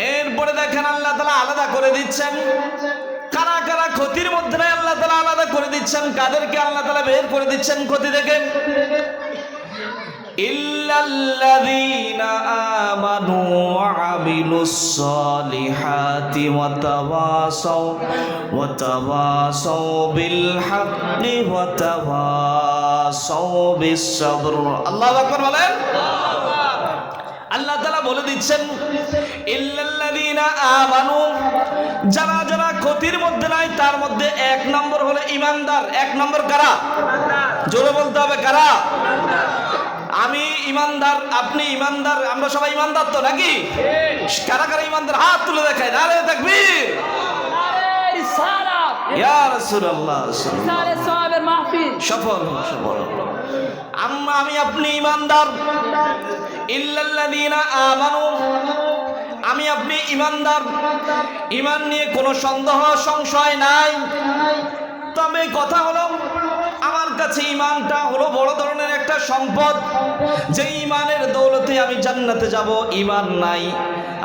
এরপরে দেখেন আল্লাহ তাআলা আলাদা করে দিচ্ছেন কারা কারা ক্ষতির মধ্যে নাই, আল্লাহ তাআলা আলাদা করে দিচ্ছেন কাদেরকে আল্লাহ তাআলা বের করে দিচ্ছেন ক্ষতি থেকে। ইল্লাল্লাযীনা আমানু ওয়া আমিলুস সালিহাতি ওয়া তাওয়াসাউ বিল হাক্কি ওয়া তাওয়াসাউ বিস সাবর। আল্লাহু আকবার বলেন। আল্লাহ তাআলা বলে দিচ্ছেন ইল্লাল্লাযীনা আমানু, যারা যারা ক্ষতির মধ্যে নাই তার মধ্যে এক নম্বর হলো ঈমানদার। এক নম্বর কারা? জোরে বলতে হবে কারা? আমি ঈমানদার, আপনি ঈমানদার, আমরা সবাই ঈমানদার তো নাকি? কারা কারা ঈমানদার হাত তুলে দেখায়। নারে তাকবীর, নারে রিসালাত, ইয়া রাসূলুল্লাহ রিসালাত সাহাবের মাহফিল সফল সফল। আমি আপনি ঈমানদার। ইল্লাল্লাযীনা আমানু, আমি আপনি ঈমানদার, ঈমান নিয়ে কোনো সন্দেহ সংশয় নাই। তবে কথা হলো আমার কাছে ঈমানটা হলো বড় ধরনের একটা সম্পদ, যে ঈমানের দৌলতে আমি জান্নাতে যাব। ঈমান নাই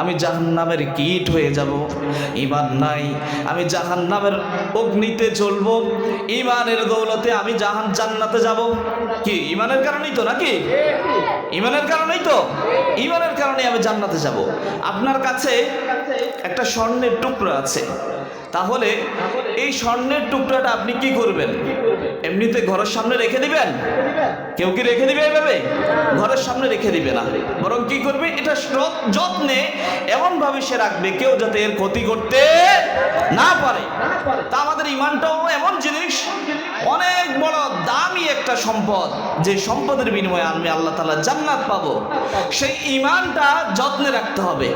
আমি জাহান্নামের কীট হয়ে যাব। ঈমান নাই আমি জাহান্নামের অগ্নিতে জ্বলবো। ঈমানের দৌলতে আমি জান্নাতে যাব। কি ঈমানের কারণেই তো নাকি? ঈমানের কারণেই তো, ঈমানের কারণে আমি জান্নাতে যাব। আপনার কাছে একটা স্বর্ণের টুকরো আছে, তাহলে এই স্বর্ণের টুকরাটা আপনি কি করবেন? এমনিতে ঘরের সামনে রেখে দিবেন? কেউ কি রেখে দিবে এভাবে? ঘরের সামনে রেখে দিবে না, বরং কি করবে? এটা যত্নে এমন ভাবে সে রাখবে কেউ যাতে এর ক্ষতি করতে না পারে। তা আমাদের ঈমানটাও এমন জিনিস, অনেক বড় দামি একটা সম্পদ, যে সম্পদের বিনিময়ে আমি আল্লাহ তাআলা জান্নাত পাবো। সেই ঈমানটা যত্নে রাখতে হবে।